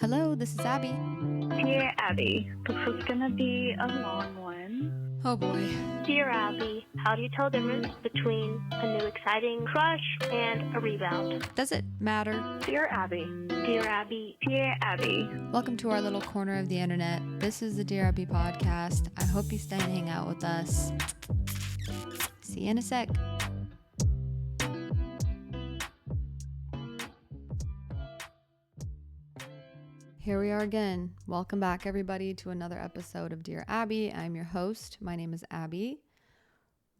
Hello, this is Abby. Dear Abby, this is gonna be a long one. Oh boy. Dear Abby, how do you tell the difference between a new exciting crush and a rebound? Does it matter? Dear Abby. Dear Abby. Dear Abby. Welcome to our little corner of the internet. This is the Dear Abby podcast. I hope you stay and hang out with us. See you in a sec. Here we are again. Welcome back, everybody, to another episode of Dear Abby. I'm your host. My name is Abby.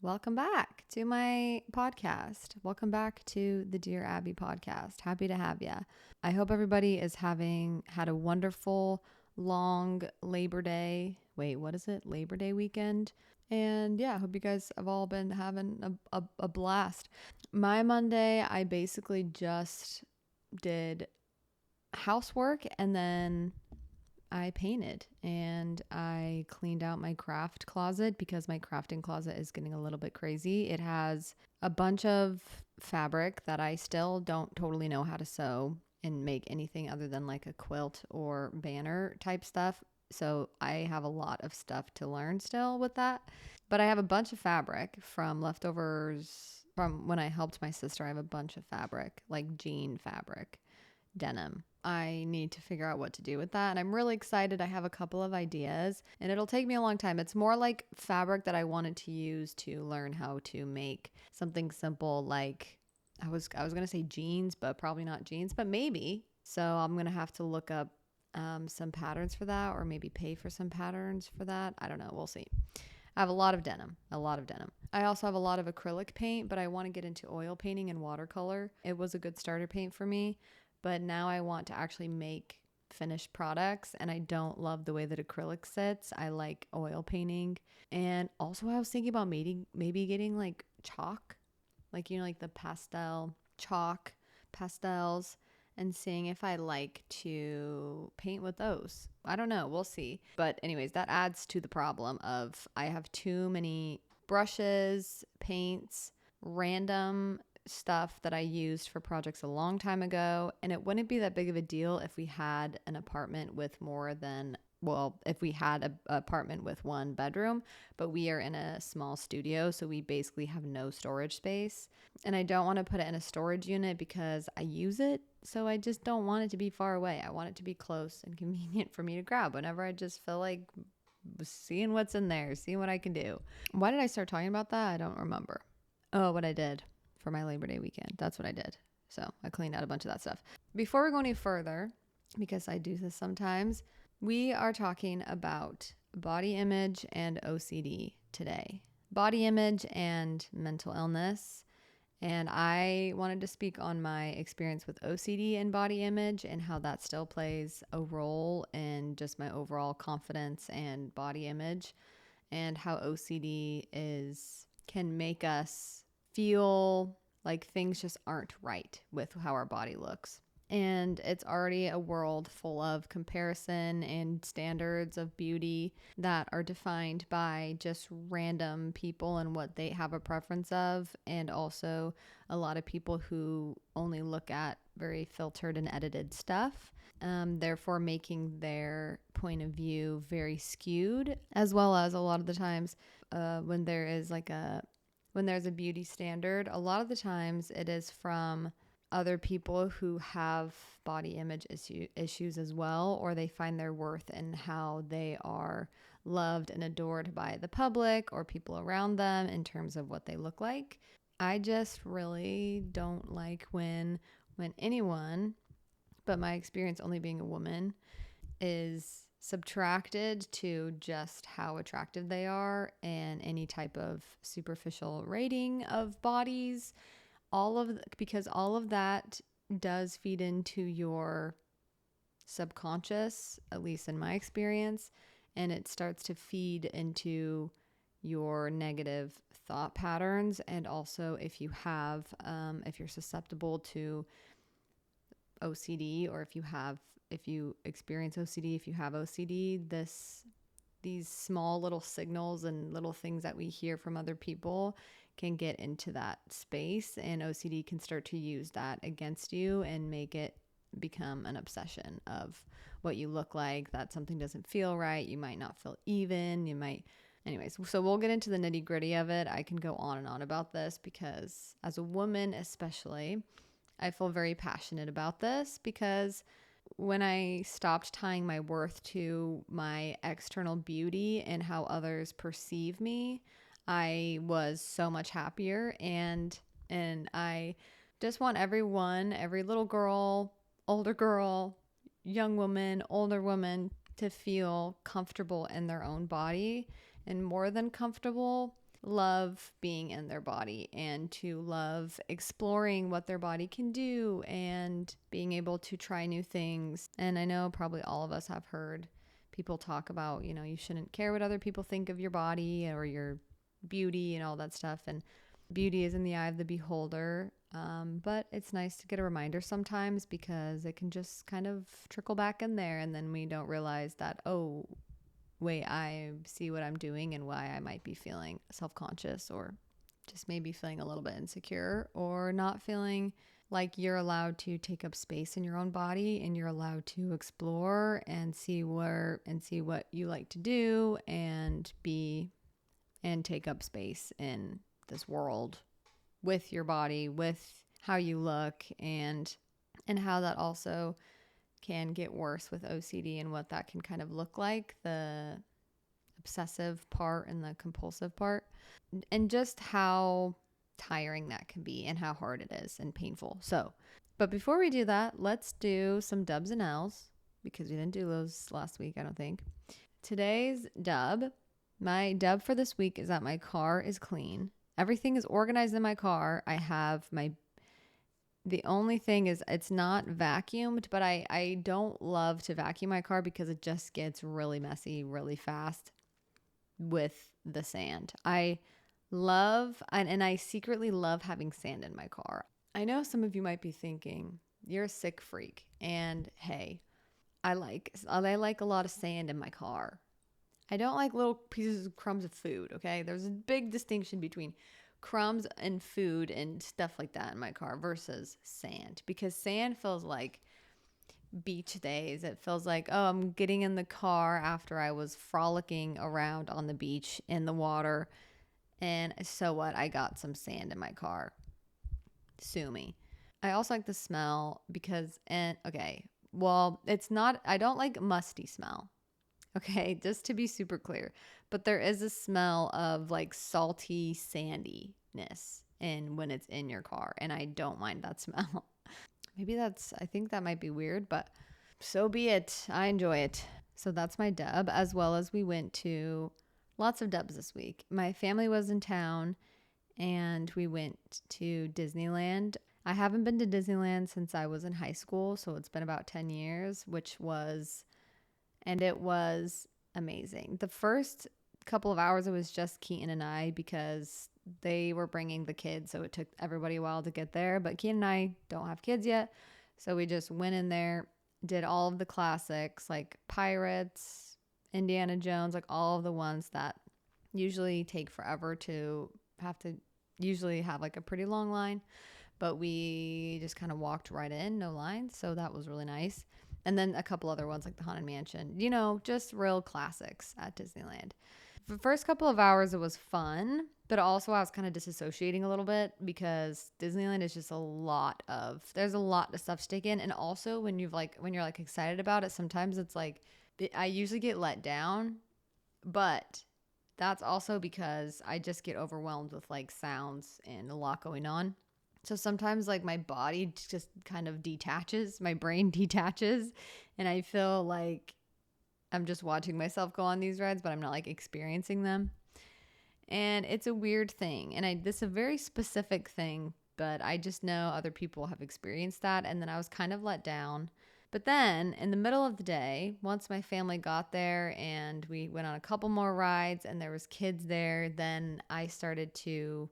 Welcome back to my podcast. Welcome back to the Dear Abby podcast. Happy to have you. I hope everybody is had a wonderful, long Labor Day. Wait, what is it? Labor Day weekend. And yeah, I hope you guys have all been having a blast. My Monday, I basically just did housework and then I painted and I cleaned out my craft closet because my crafting closet is getting a little bit crazy. It has a bunch of fabric that I still don't totally know how to sew and make anything other than like a quilt or banner type stuff. So I have a lot of stuff to learn still with that. But I have a bunch of fabric from leftovers from when I helped my sister. I have a bunch of fabric, like jean fabric, denim. I need to figure out what to do with that. And I'm really excited. I have a couple of ideas and it'll take me a long time. It's more like fabric that I wanted to use to learn how to make something simple like I was going to say jeans, but probably not jeans, but maybe. So I'm going to have to look up some patterns for that or maybe pay for some patterns for that. I don't know. We'll see. I have a lot of denim. I also have a lot of acrylic paint, but I want to get into oil painting and watercolor. It was a good starter paint for me. But now I want to actually make finished products and I don't love the way that acrylic sits. I like oil painting. And also I was thinking about maybe getting like chalk, like, you know, like the chalk pastels and seeing if I like to paint with those. I don't know. We'll see. But anyways, that adds to the problem of I have too many brushes, paints, random stuff that I used for projects a long time ago, and it wouldn't be that big of a deal if we had an apartment with if we had an apartment with one bedroom, but we are in a small studio, so we basically have no storage space, and I don't want to put it in a storage unit because I use it, so I just don't want it to be far away. I want it to be close and convenient for me to grab whenever I just feel like seeing what's in there, seeing what I can do. Why did I start talking about that? I don't remember. Oh, what I did for my Labor Day weekend. That's what I did. So I cleaned out a bunch of that stuff. Before we go any further, because I do this sometimes, we are talking about body image and OCD today. Body image and mental illness. And I wanted to speak on my experience with OCD and body image and how that still plays a role in just my overall confidence and body image, and how OCD can make us feel like things just aren't right with how our body looks. And it's already a world full of comparison and standards of beauty that are defined by just random people and what they have a preference of. And also a lot of people who only look at very filtered and edited stuff, therefore making their point of view very skewed, as well as a lot of the times when there's a beauty standard, a lot of the times it is from other people who have body image issues as well, or they find their worth in how they are loved and adored by the public or people around them in terms of what they look like. I just really don't like when anyone, but my experience only being a woman, is subtracted to just how attractive they are and any type of superficial rating of bodies, because all of that does feed into your subconscious, at least in my experience, and it starts to feed into your negative thought patterns. And also if you're susceptible to OCD, or if you experience OCD, if you have OCD, these small little signals and little things that we hear from other people can get into that space, and OCD can start to use that against you and make it become an obsession of what you look like, that something doesn't feel right. You might not feel even. Anyways, so we'll get into the nitty gritty of it. I can go on and on about this because as a woman, especially, I feel very passionate about this because when I stopped tying my worth to my external beauty and how others perceive me, I was so much happier, and I just want everyone, every little girl, older girl, young woman, older woman, to feel comfortable in their own body, and more than comfortable, love being in their body and to love exploring what their body can do and being able to try new things. And I know probably all of us have heard people talk about, you shouldn't care what other people think of your body or your beauty and all that stuff. And beauty is in the eye of the beholder. But it's nice to get a reminder sometimes because it can just kind of trickle back in there. And then we don't realize that, oh, wait, I see what I'm doing and why I might be feeling self-conscious or just maybe feeling a little bit insecure or not feeling like you're allowed to take up space in your own body and you're allowed to explore and see what you like to do and take up space in this world with your body, with how you look, and how that also can get worse with OCD and what that can kind of look like, the obsessive part and the compulsive part, and just how tiring that can be and how hard it is and painful. So, but before we do that, let's do some dubs and L's because we didn't do those last week, I don't think. Today's dub, my dub for this week is that my car is clean. Everything is organized in my car. The only thing is it's not vacuumed, but I don't love to vacuum my car because it just gets really messy really fast with the sand. I secretly love having sand in my car. I know some of you might be thinking, you're a sick freak. And hey, I like a lot of sand in my car. I don't like little pieces of crumbs of food, okay? There's a big distinction between crumbs and food and stuff like that in my car versus sand, because sand feels like beach days. It feels like, oh, I'm getting in the car after I was frolicking around on the beach in the water, and so what? I got some sand in my car. Sue me. I also like the smell it's not, I don't like musty smell. Okay, just to be super clear. But there is a smell of like salty sandiness when it's in your car. And I don't mind that smell. I think that might be weird, but so be it. I enjoy it. So that's my dub, as well as we went to lots of dubs this week. My family was in town and we went to Disneyland. I haven't been to Disneyland since I was in high school. So it's been about 10 years, and it was amazing. The first couple of hours, it was just Keaton and I because they were bringing the kids. So it took everybody a while to get there. But Keaton and I don't have kids yet. So we just went in there, did all of the classics like Pirates, Indiana Jones, like all of the ones that usually take forever to usually have like a pretty long line. But we just kind of walked right in, no lines. So that was really nice. And then a couple other ones like the Haunted Mansion, just real classics at Disneyland. The first couple of hours, it was fun, but also I was kind of disassociating a little bit because Disneyland is just there's a lot of stuff to take in. And also when you're like excited about it, sometimes it's like, I usually get let down, but that's also because I just get overwhelmed with like sounds and a lot going on. So sometimes like my body just kind of detaches, my brain detaches, and I feel like I'm just watching myself go on these rides, but I'm not like experiencing them. And it's a weird thing. And this is a very specific thing, but I just know other people have experienced that. And then I was kind of let down. But then in the middle of the day, once my family got there and we went on a couple more rides and there was kids there, then I started to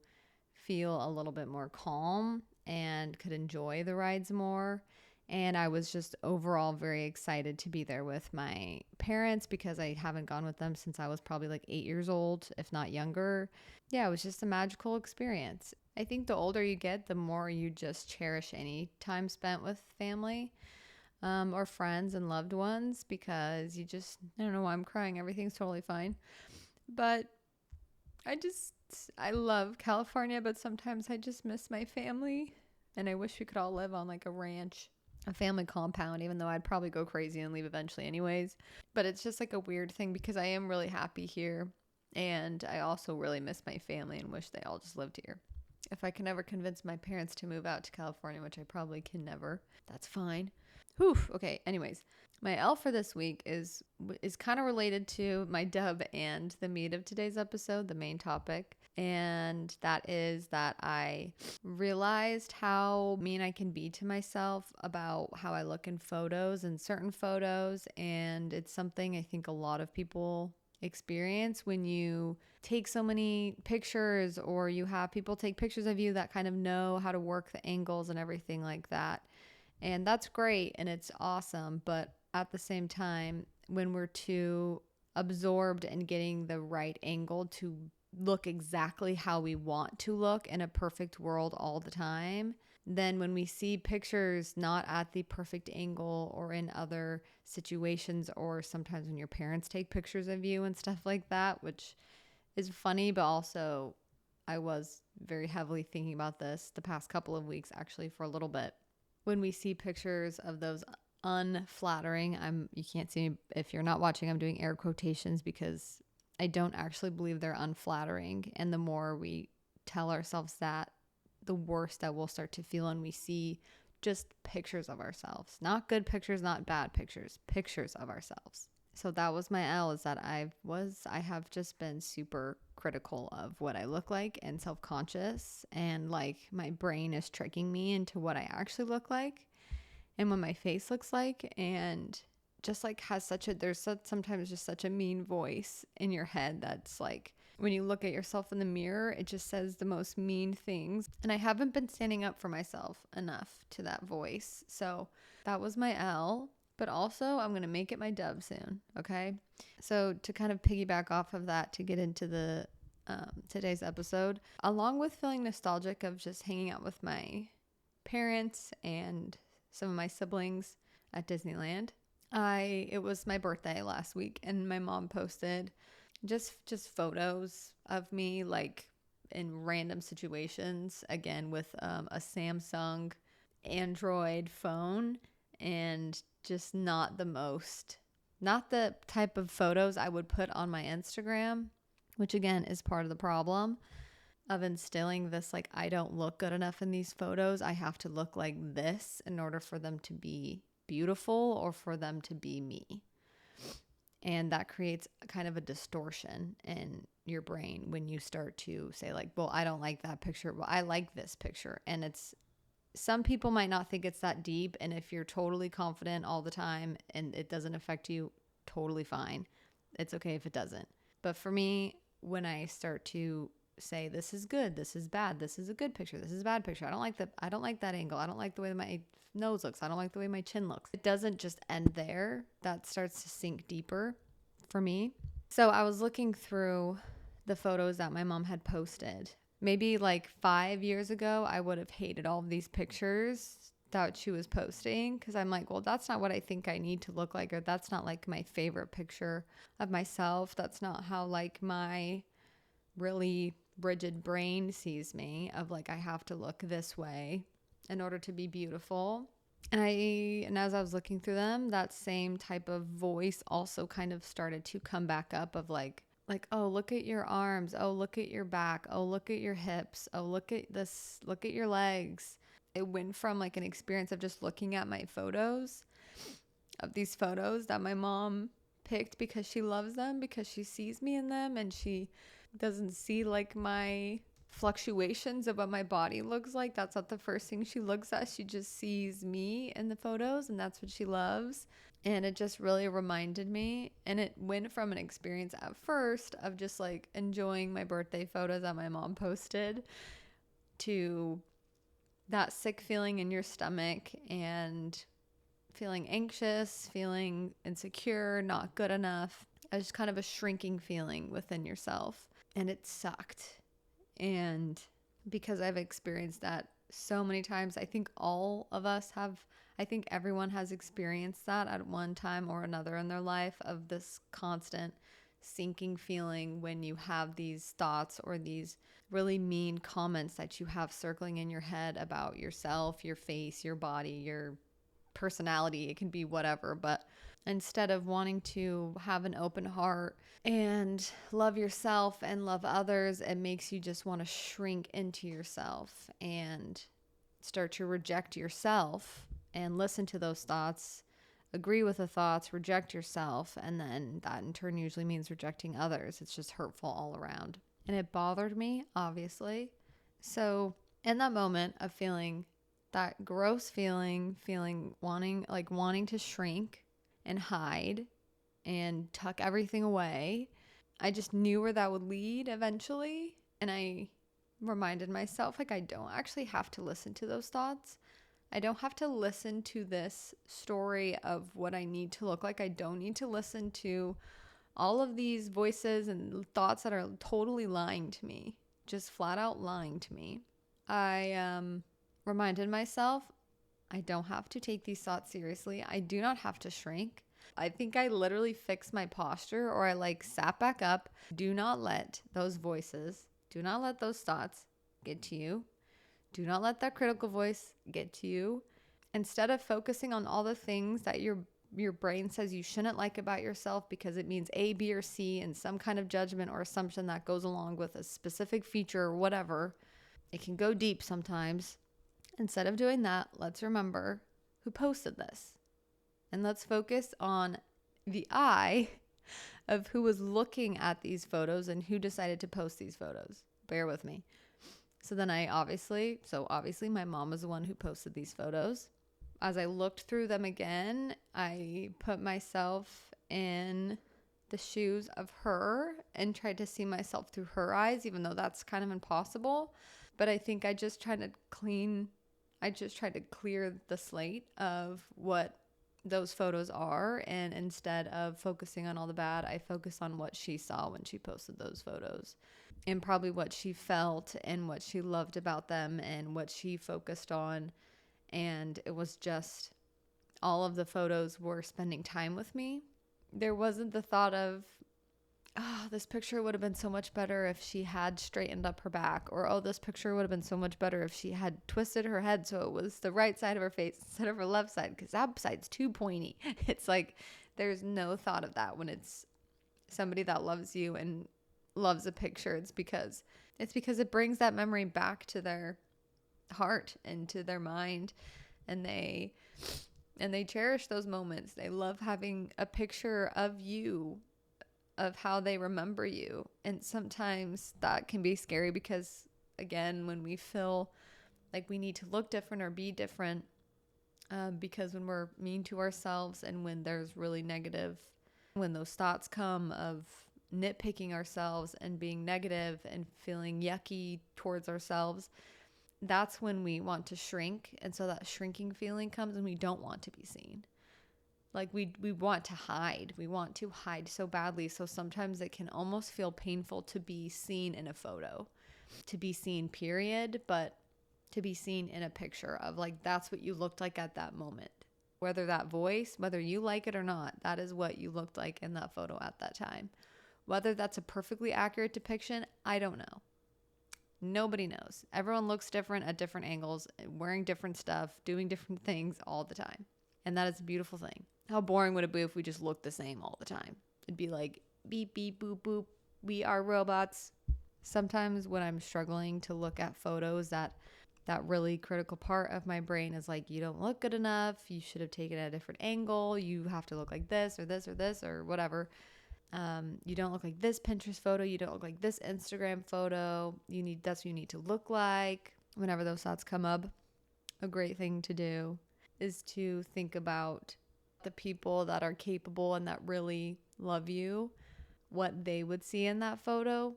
feel a little bit more calm and could enjoy the rides more. And I was just overall very excited to be there with my parents because I haven't gone with them since I was probably like 8 years old, if not younger. Yeah, it was just a magical experience. I think the older you get, the more you just cherish any time spent with family. or friends and loved ones, because I don't know why I'm crying. Everything's totally fine. But I love California, but sometimes I just miss my family. And I wish we could all live on like a ranch, a family compound, even though I'd probably go crazy and leave eventually anyways. But it's just like a weird thing because I am really happy here. And I also really miss my family and wish they all just lived here. If I can ever convince my parents to move out to California, which I probably can never, that's fine. Whew. Okay. Anyways, my L for this week is kind of related to my dub and the meat of today's episode, the main topic. And that is that I realized how mean I can be to myself about how I look in photos and certain photos. And it's something I think a lot of people experience when you take so many pictures, or you have people take pictures of you that kind of know how to work the angles and everything like that. And that's great and it's awesome. But at the same time, when we're too absorbed in getting the right angle to look exactly how we want to look in a perfect world all the time, then when we see pictures not at the perfect angle or in other situations, or sometimes when your parents take pictures of you and stuff like that, which is funny, but also I was very heavily thinking about this the past couple of weeks, actually, for a little bit. When we see pictures of those unflattering, you can't see me if you're not watching, I'm doing air quotations because I don't actually believe they're unflattering. And the more we tell ourselves that, the worse that we'll start to feel when we see just pictures of ourselves. Not good pictures, not bad pictures, pictures of ourselves. So that was my L, is that I have just been super critical of what I look like and self-conscious, and like my brain is tricking me into what I actually look like and what my face looks like, and just like sometimes just such a mean voice in your head that's like, when you look at yourself in the mirror, it just says the most mean things. And I haven't been standing up for myself enough to that voice. So that was my L. But also, I'm going to make it my dub soon, okay? So to kind of piggyback off of that, to get into the today's episode, along with feeling nostalgic of just hanging out with my parents and some of my siblings at Disneyland, it was my birthday last week, and my mom posted just photos of me, like in random situations, again with a Samsung Android phone, and just not the type of photos I would put on my Instagram, which again is part of the problem of instilling this, like, I don't look good enough in these photos. I have to look like this in order for them to be beautiful or for them to be me. And that creates kind of a distortion in your brain when you start to say like, well, I don't like that picture. Well, I like this picture. And some people might not think it's that deep. And if you're totally confident all the time and it doesn't affect you, totally fine. It's okay if it doesn't. But for me, when I start to say, this is good, this is bad, this is a good picture, this is a bad picture, I don't like that angle, I don't like the way my nose looks, I don't like the way my chin looks, it doesn't just end there. That starts to sink deeper for me. So I was looking through the photos that my mom had posted. Maybe like 5 years ago, I would have hated all of these pictures that she was posting, because I'm like, well, that's not what I think I need to look like, or that's not like my favorite picture of myself. That's not how like my really rigid brain sees me, of like, I have to look this way in order to be beautiful. And as I was looking through them, that same type of voice also kind of started to come back up, of like, oh, look at your arms, oh, look at your back, oh, look at your hips, oh, look at this, look at your legs. It went from like an experience of just looking at my photos, of these photos that my mom picked because she loves them, because she sees me in them, and she doesn't see like my fluctuations of what my body looks like. That's not the first thing she looks at. She just sees me in the photos, and that's what she loves. And it just really reminded me, and it went from an experience at first of just like enjoying my birthday photos that my mom posted, to that sick feeling in your stomach and feeling anxious, feeling insecure, not good enough, as kind of a shrinking feeling within yourself. And it sucked. And because I've experienced that so many times. I think all of us have, I think everyone has experienced that at one time or another in their life, of this constant sinking feeling when you have these thoughts or these really mean comments that you have circling in your head about yourself, your face, your body, your personality. It can be whatever, but instead of wanting to have an open heart and love yourself and love others, it makes you just want to shrink into yourself and start to reject yourself and listen to those thoughts, agree with the thoughts, reject yourself, and then that in turn usually means rejecting others. It's just hurtful all around. And it bothered me, obviously. So in that moment of feeling that gross feeling wanting to shrink and hide and tuck everything away, I just knew where that would lead eventually. And I reminded myself, like, I don't actually have to listen to those thoughts. I don't have to listen to this story of what I need to look like. I don't need to listen to all of these voices and thoughts that are totally lying to me, just flat out lying to me. I reminded myself, I don't have to take these thoughts seriously. I do not have to shrink. I think I literally fixed my posture, or I sat back up. Do not let those voices, do not let those thoughts get to you. Do not let that critical voice get to you. Instead of focusing on all the things that your brain says you shouldn't like about yourself because it means A, B, or C, and some kind of judgment or assumption that goes along with a specific feature or whatever. It can go deep sometimes. Instead of doing that, let's remember who posted this. And let's focus on the I of who was looking at these photos and who decided to post these photos. Bear with me. So then obviously my mom was the one who posted these photos. As I looked through them again, I put myself in the shoes of her and tried to see myself through her eyes, even though that's kind of impossible. But I think I just tried to clear the slate of what those photos are. And instead of focusing on all the bad, I focused on what she saw when she posted those photos, and probably what she felt and what she loved about them and what she focused on. And it was just, all of the photos were spending time with me. There wasn't the thought of, oh, this picture would have been so much better if she had straightened up her back, or, oh, this picture would have been so much better if she had twisted her head so it was the right side of her face instead of her left side, because that side's too pointy. It's like there's no thought of that when it's somebody that loves you and loves a picture. It's because it brings that memory back to their heart and to their mind, and they cherish those moments. They love having a picture of you, of how they remember you. And sometimes that can be scary because, again, when we feel like we need to look different or be different, because when we're mean to ourselves and when there's really negative, when those thoughts come of nitpicking ourselves and being negative and feeling yucky towards ourselves, that's when we want to shrink. And so that shrinking feeling comes and we don't want to be seen. Like we want to hide. We want to hide so badly. So sometimes it can almost feel painful to be seen in a photo, to be seen, period, but to be seen in a picture of, like, that's what you looked like at that moment. Whether that voice, whether you like it or not, that is what you looked like in that photo at that time. Whether that's a perfectly accurate depiction, I don't know. Nobody knows. Everyone looks different at different angles, wearing different stuff, doing different things all the time. And that is a beautiful thing. How boring would it be if we just looked the same all the time? It'd be like, beep, beep, boop, boop. We are robots. Sometimes when I'm struggling to look at photos, that really critical part of my brain is like, you don't look good enough. You should have taken it at a different angle. You have to look like this or this or this or whatever. You don't look like this Pinterest photo. You don't look like this Instagram photo. That's what you need to look like. Whenever those thoughts come up, a great thing to do is to think about the people that are capable and that really love you, what they would see in that photo.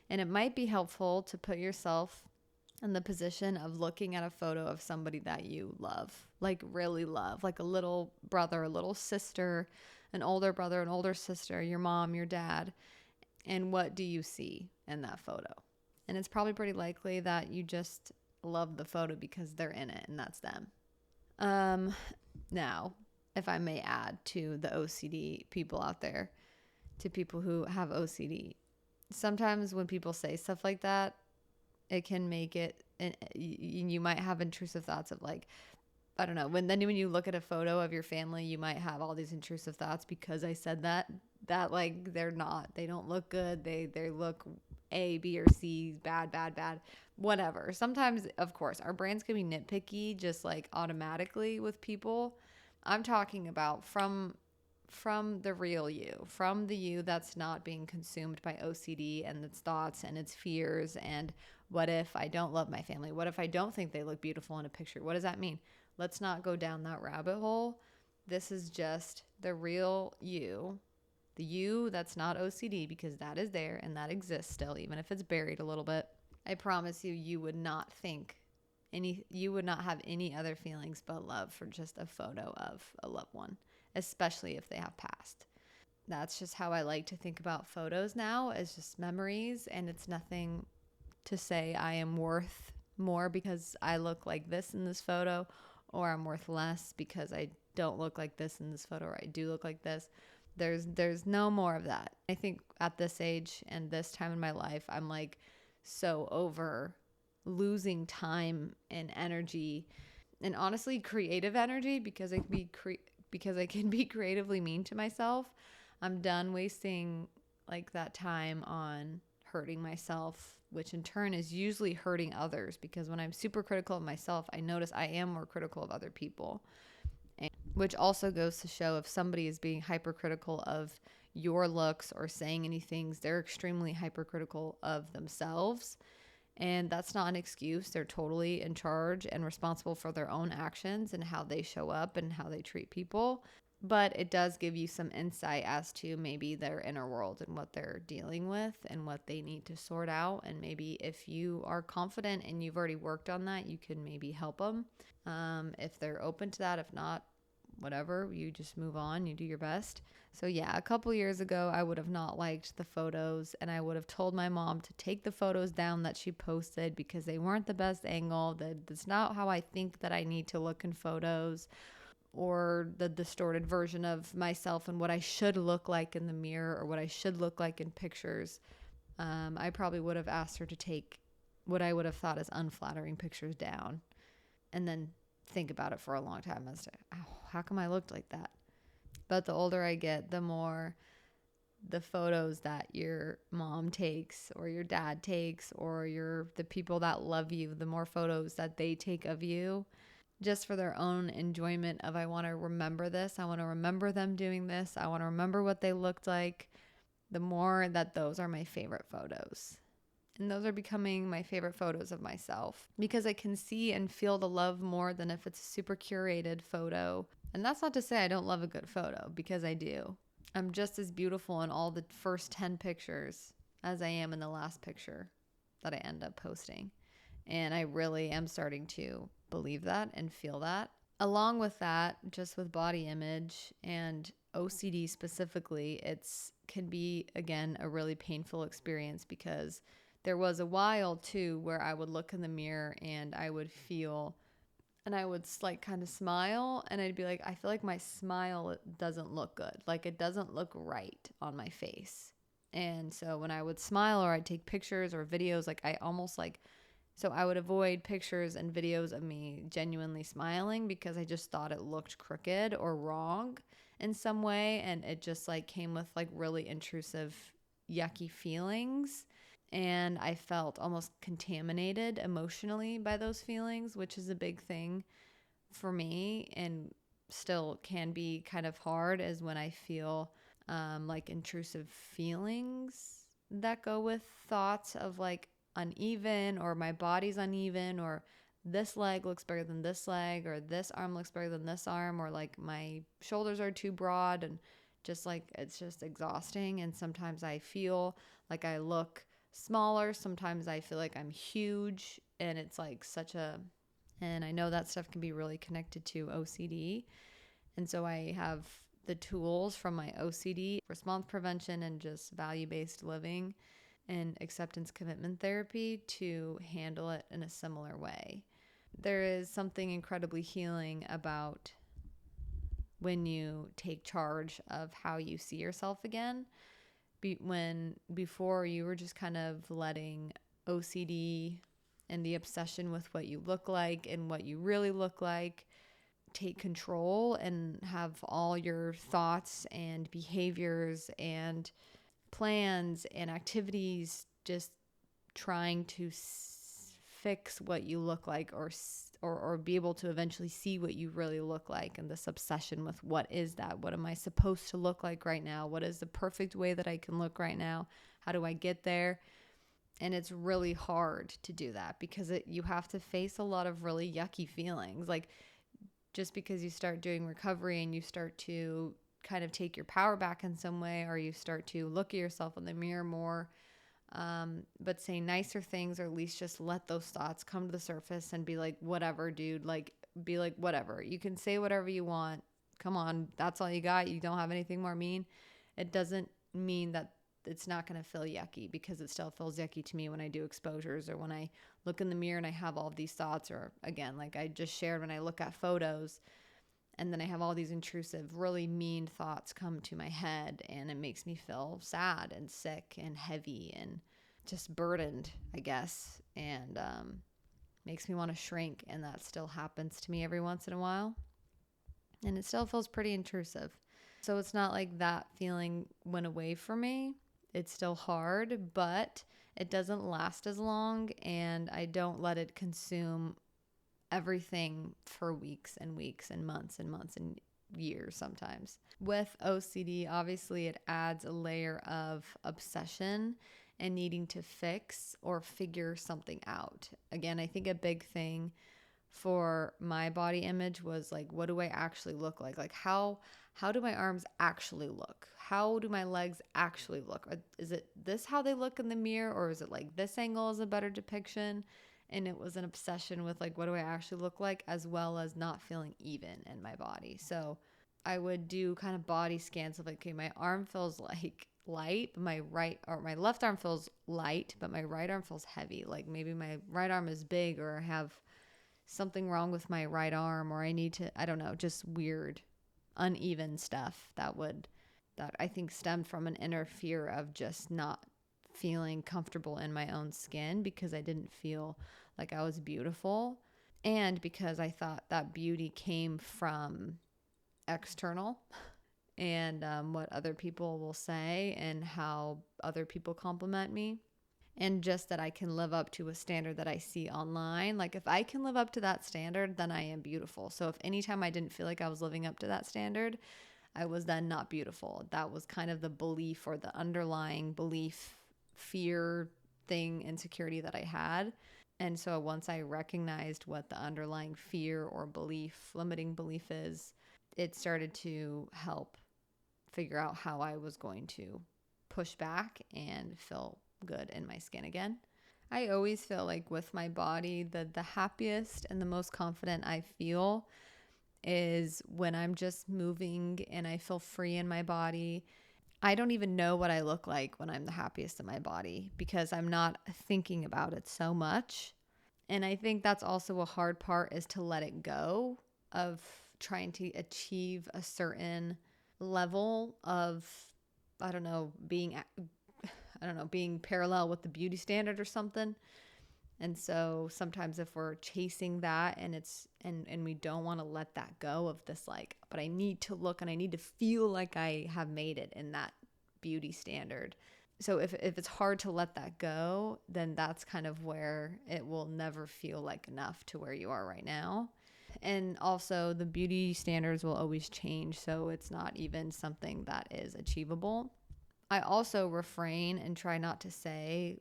And it might be helpful to put yourself in the position of looking at a photo of somebody that you love, like really love, like a little brother, a little sister, an older brother, an older sister, your mom, your dad. And what do you see in that photo? And it's probably pretty likely that you just love the photo because they're in it and that's them. Now, if I may add to the OCD people out there, to people who have OCD, sometimes when people say stuff like that, it can make it, and you might have intrusive thoughts of like, I don't know, when you look at a photo of your family, you might have all these intrusive thoughts because I said that like they don't look good. They look A, B, or C, bad, whatever. Sometimes, of course, our brains can be nitpicky just like automatically with people. I'm talking about from the real you, from the you that's not being consumed by OCD and its thoughts and its fears. And what if I don't love my family? What if I don't think they look beautiful in a picture? What does that mean? Let's not go down that rabbit hole. This is just the real you, the you that's not OCD, because that is there and that exists still, even if it's buried a little bit. I promise you would not you would not have any other feelings but love for just a photo of a loved one, especially if they have passed. That's just how I like to think about photos now, as just memories. And it's nothing to say I am worth more because I look like this in this photo, or I'm worth less because I don't look like this in this photo, or I do look like this. There's no more of that. I think at this age and this time in my life, I'm like so over losing time and energy, and honestly creative energy, because I can be creatively mean to myself. I'm done wasting like that time on hurting myself, which in turn is usually hurting others, because when I'm super critical of myself, I notice I am more critical of other people. And, which also goes to show, if somebody is being hypercritical of your looks or saying any things, they're extremely hypercritical of themselves. And that's not an excuse. They're totally in charge and responsible for their own actions and how they show up and how they treat people. But it does give you some insight as to maybe their inner world and what they're dealing with and what they need to sort out. And maybe if you are confident and you've already worked on that, you can maybe help them if they're open to that. If not, whatever, you just move on, you do your best. So yeah, a couple years ago, I would have not liked the photos, and I would have told my mom to take the photos down that she posted because they weren't the best angle. That's not how I think that I need to look in photos, or the distorted version of myself and what I should look like in the mirror or what I should look like in pictures. I probably would have asked her to take what I would have thought as unflattering pictures down, and then think about it for a long time as to, oh, how come I looked like that? But the older I get, the more the photos that your mom takes or your dad takes or the people that love you, the more photos that they take of you, just for their own enjoyment of, I want to remember this, I want to remember them doing this, I want to remember what they looked like, the more that those are my favorite photos. And those are becoming my favorite photos of myself, because I can see and feel the love more than if it's a super curated photo. And that's not to say I don't love a good photo, because I do. I'm just as beautiful in all the first 10 pictures as I am in the last picture that I end up posting. And I really am starting to believe that and feel that. Along with that, just with body image and OCD specifically, can be, again, a really painful experience, because there was a while too where I would look in the mirror and I would feel, and I would like kind of smile, and I'd be like, I feel like my smile doesn't look good. Like it doesn't look right on my face. And so when I would smile or I'd take pictures or videos, like I almost like, so I would avoid pictures and videos of me genuinely smiling, because I just thought it looked crooked or wrong in some way. And it just like came with like really intrusive, yucky feelings. And I felt almost contaminated emotionally by those feelings, which is a big thing for me and still can be kind of hard, as when I feel like intrusive feelings that go with thoughts of like uneven, or my body's uneven, or this leg looks bigger than this leg, or this arm looks bigger than this arm, or like my shoulders are too broad, and just like it's just exhausting. And sometimes I feel like I look smaller, sometimes I feel like I'm huge, and it's like and I know that stuff can be really connected to OCD. And so I have the tools from my OCD, response prevention and just value-based living, and acceptance commitment therapy to handle it in a similar way. There is something incredibly healing about when you take charge of how you see yourself again. When before you were just kind of letting OCD and the obsession with what you look like and what you really look like take control and have all your thoughts and behaviors and plans and activities just trying to fix what you look like, or be able to eventually see what you really look like, and this obsession with what is that? What am I supposed to look like right now? What is the perfect way that I can look right now? How do I get there? And it's really hard to do that because you have to face a lot of really yucky feelings. Like, just because you start doing recovery and you start to kind of take your power back in some way, or you start to look at yourself in the mirror more, but say nicer things, or at least just let those thoughts come to the surface and be like, whatever, dude, like, be like, whatever. You can say whatever you want. Come on. That's all you got. You don't have anything more mean. It doesn't mean that it's not going to feel yucky, because it still feels yucky to me when I do exposures, or when I look in the mirror and I have all of these thoughts, or again, like I just shared, when I look at photos and then I have all these intrusive, really mean thoughts come to my head, and it makes me feel sad and sick and heavy and just burdened, I guess, and makes me want to shrink. And that still happens to me every once in a while, and it still feels pretty intrusive. So it's not like that feeling went away for me. It's still hard, but it doesn't last as long, and I don't let it consume everything for weeks and weeks and months and years sometimes. With OCD, obviously it adds a layer of obsession and needing to fix or figure something out. Again, I think a big thing for my body image was like, what do I actually look like? Like, how do my arms actually look? How do my legs actually look? Is it this how they look in the mirror, or is it like this angle is a better depiction? And it was an obsession with like, what do I actually look like, as well as not feeling even in my body. So I would do kind of body scans of like, okay, my arm feels like light, but my left arm feels light, but my right arm feels heavy. Like maybe my right arm is big, or I have something wrong with my right arm, or I need to, I don't know, just weird, uneven stuff that I think stemmed from an inner fear of just not feeling comfortable in my own skin, because I didn't feel like I was beautiful, and because I thought that beauty came from external and what other people will say and how other people compliment me. And just that I can live up to a standard that I see online. Like if I can live up to that standard, then I am beautiful. So if anytime I didn't feel like I was living up to that standard, I was then not beautiful. That was kind of the belief, or the underlying belief, fear thing, insecurity that I had. And so once I recognized what the underlying fear or belief, limiting belief is, it started to help figure out how I was going to push back and feel good in my skin again. I always feel like with my body, the happiest and the most confident I feel is when I'm just moving and I feel free in my body. I don't even know what I look like when I'm the happiest in my body, because I'm not thinking about it so much. And I think that's also a hard part, is to let it go of trying to achieve a certain level of, being parallel with the beauty standard or something. And so sometimes if we're chasing that and we don't want to let that go of this, like, but I need to look and I need to feel like I have made it in that beauty standard. So if it's hard to let that go, then that's kind of where it will never feel like enough to where you are right now. And also the beauty standards will always change. So it's not even something that is achievable. I also refrain and try not to say,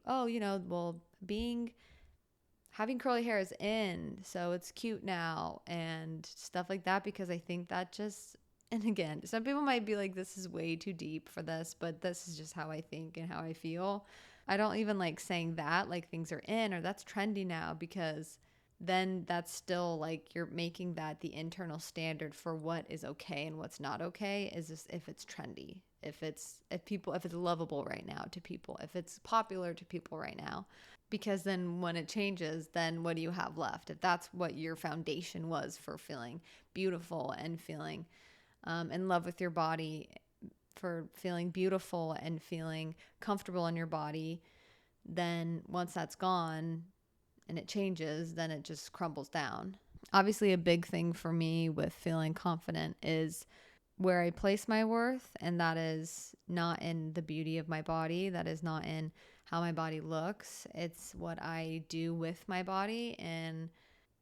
having curly hair is in, so it's cute now, and stuff like that, because I think that just, and again, some people might be like, this is way too deep for this, but this is just how I think and how I feel. I don't even like saying that, like things are in or that's trendy now, because then that's still like you're making that the internal standard for what is okay and what's not okay, is just if it's trendy. if it's lovable right now to people, if it's popular to people right now. Because then when it changes, then what do you have left? If that's what your foundation was for feeling beautiful and feeling in love with your body, for feeling beautiful and feeling comfortable in your body, then once that's gone and it changes, then it just crumbles down. Obviously, a big thing for me with feeling confident is where I place my worth, and that is not in the beauty of my body. That is not in how my body looks. It's what I do with my body. And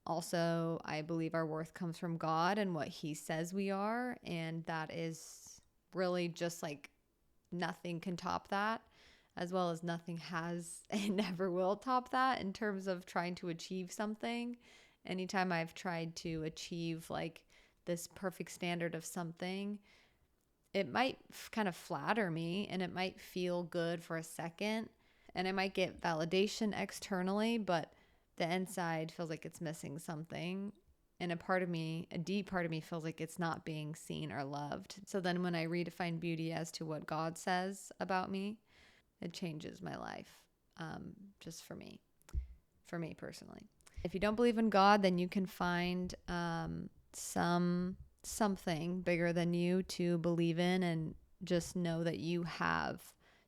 also, I believe our worth comes from God and what He says we are. And that is really just like nothing can top that, as well as nothing has and never will top that in terms of trying to achieve something. Anytime I've tried to achieve like this perfect standard of something, it might kind of flatter me and it might feel good for a second and I might get validation externally, but the inside feels like it's missing something. And a deep part of me feels like it's not being seen or loved. So then when I redefine beauty as to what God says about me, it changes my life, just for me personally. If you don't believe in God, then you can find something bigger than you to believe in, and just know that you have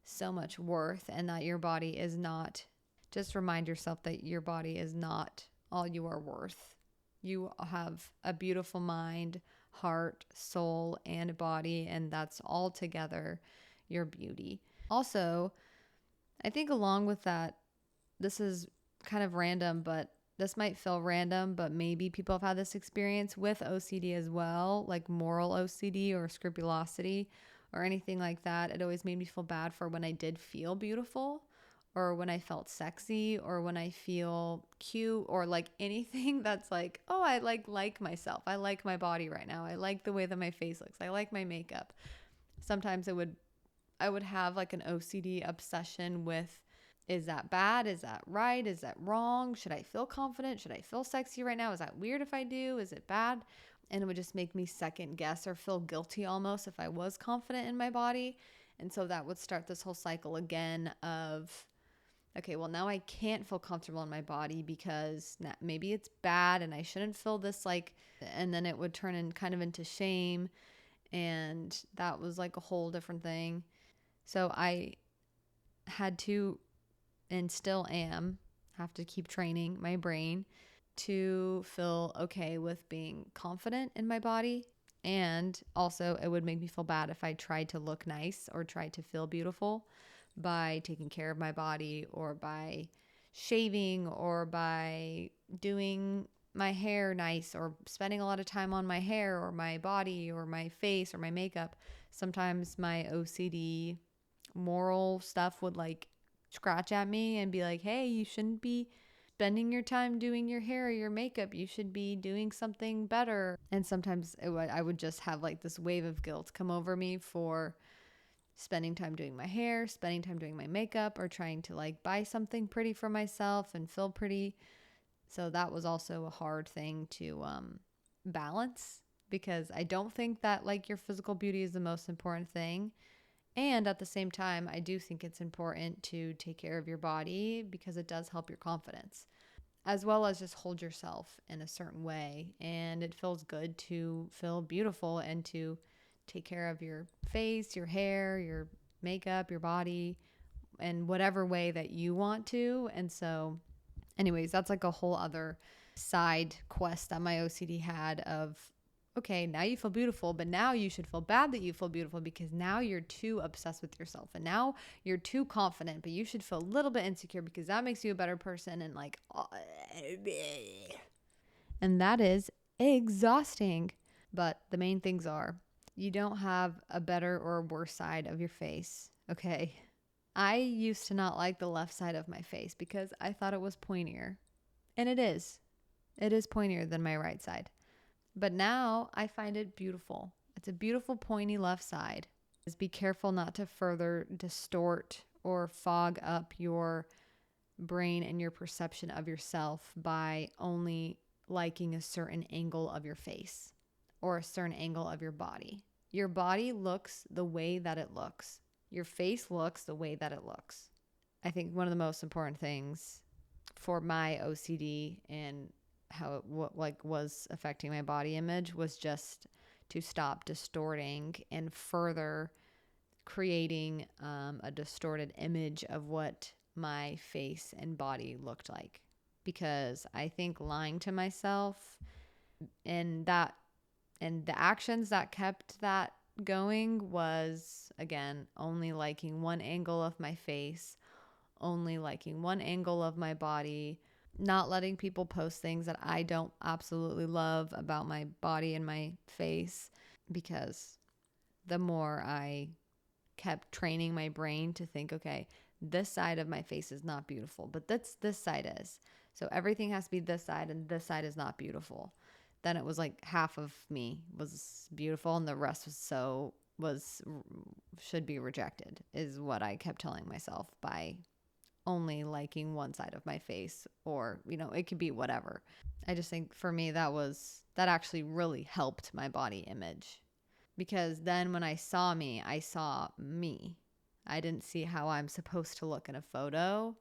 so much worth and that your body is not. Just remind yourself that your body is not all you are worth. You have a beautiful mind, heart, soul, and body, and that's all together your beauty. Also, I think along with that, this is kind of random, but this might feel random, but maybe people have had this experience with OCD as well, like moral OCD or scrupulosity or anything like that. It always made me feel bad for when I did feel beautiful, or when I felt sexy, or when I feel cute, or like anything that's like, oh, I like myself. I like my body right now. I like the way that my face looks. I like my makeup. Sometimes I would have like an OCD obsession with, is that bad? Is that right? Is that wrong? Should I feel confident? Should I feel sexy right now? Is that weird if I do? Is it bad? And it would just make me second guess or feel guilty almost if I was confident in my body. And so that would start this whole cycle again of, okay, well, now I can't feel comfortable in my body because maybe it's bad and I shouldn't feel this like, and then it would turn in kind of into shame. And that was like a whole different thing. So I had to, and still have to keep training my brain to feel okay with being confident in my body. And also it would make me feel bad if I tried to look nice or tried to feel beautiful by taking care of my body, or by shaving, or by doing my hair nice, or spending a lot of time on my hair or my body or my face or my makeup. Sometimes my OCD moral stuff would like scratch at me and be like, hey, you shouldn't be spending your time doing your hair or your makeup. You should be doing something better. And sometimes I would just have like this wave of guilt come over me for spending time doing my hair, spending time doing my makeup, or trying to like buy something pretty for myself and feel pretty. So that was also a hard thing to balance, because I don't think that like your physical beauty is the most important thing. And at the same time, I do think it's important to take care of your body because it does help your confidence, as well as just hold yourself in a certain way. And it feels good to feel beautiful and to take care of your face, your hair, your makeup, your body, in whatever way that you want to. And so anyways, that's like a whole other side quest that my OCD had of, okay, now you feel beautiful, but now you should feel bad that you feel beautiful because now you're too obsessed with yourself and now you're too confident, but you should feel a little bit insecure because that makes you a better person. And like, and that is exhausting. But the main things are, you don't have a better or worse side of your face. Okay. I used to not like the left side of my face because I thought it was pointier. And it is. It is pointier than my right side. But now I find it beautiful. It's a beautiful pointy left side. Just be careful not to further distort or fog up your brain and your perception of yourself by only liking a certain angle of your face or a certain angle of your body. Your body looks the way that it looks. Your face looks the way that it looks. I think one of the most important things for my OCD and how it was affecting my body image was just to stop distorting and further creating a distorted image of what my face and body looked like. Because I think lying to myself and the actions that kept that going was, again, only liking one angle of my face, only liking one angle of my body, not letting people post things that I don't absolutely love about my body and my face, because the more I kept training my brain to think, okay, this side of my face is not beautiful, but this side is. So everything has to be this side and this side is not beautiful. Then it was like half of me was beautiful and the rest should be rejected, is what I kept telling myself by only liking one side of my face, or, it could be whatever. I just think for me that actually really helped my body image, because then when I saw me, I saw me. I didn't see how I'm supposed to look in a photo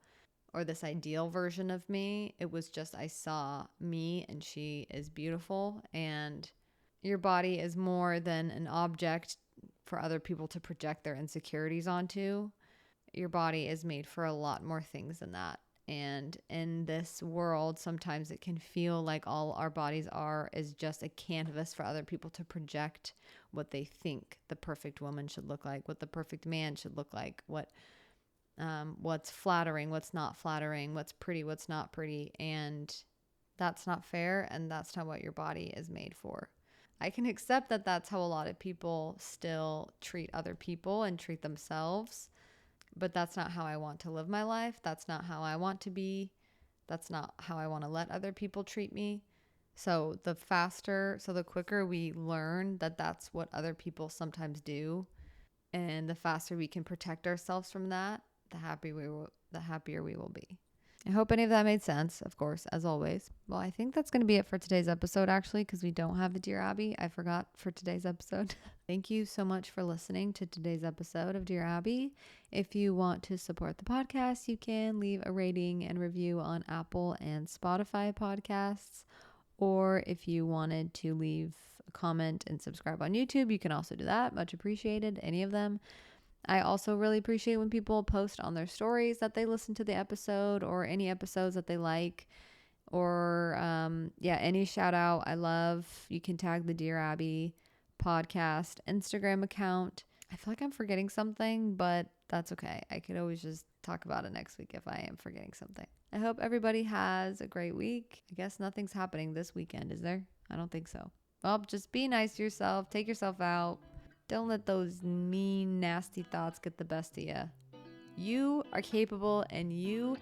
or this ideal version of me. It was just, I saw me and she is beautiful, and your body is more than an object for other people to project their insecurities onto. Your body is made for a lot more things than that. And in this world, sometimes it can feel like all our bodies is just a canvas for other people to project what they think the perfect woman should look like, what the perfect man should look like, what's flattering, what's not flattering, what's pretty, what's not pretty. And that's not fair, and that's not what your body is made for. I can accept that that's how a lot of people still treat other people and treat themselves, but that's not how I want to live my life. That's not how I want to be. That's not how I want to let other people treat me. So the quicker we learn that that's what other people sometimes do, and the faster we can protect ourselves from that, the happier we will be. I hope any of that made sense, of course, as always. Well, I think that's going to be it for today's episode, actually, because we don't have the Dear Abby. I forgot for today's episode. Thank you so much for listening to today's episode of Dear Abby. If you want to support the podcast, you can leave a rating and review on Apple and Spotify podcasts. Or if you wanted to leave a comment and subscribe on YouTube, you can also do that. Much appreciated, any of them. I also really appreciate when people post on their stories that they listen to the episode, or any episodes that they like, or any shout out I love. You can tag the Dear Abby podcast Instagram account. I feel like I'm forgetting something, but that's okay. I could always just talk about it next week if I am forgetting something. I hope everybody has a great week. I guess nothing's happening this weekend, is there? I don't think so. Well, just be nice to yourself. Take yourself out. Don't let those mean, nasty thoughts get the best of you. You are capable, and you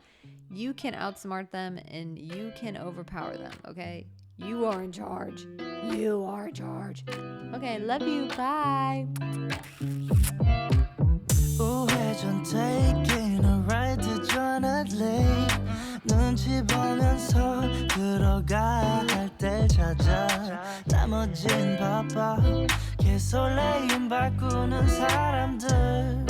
can outsmart them, and you can overpower them, okay? You are in charge. You are in charge. Okay, love you. Bye. 우회전 taking a ride to Johnny Lake 눈치 보면서 들어가야 할 때 찾아 나머진 바빠 개설레임 바꾸는 사람들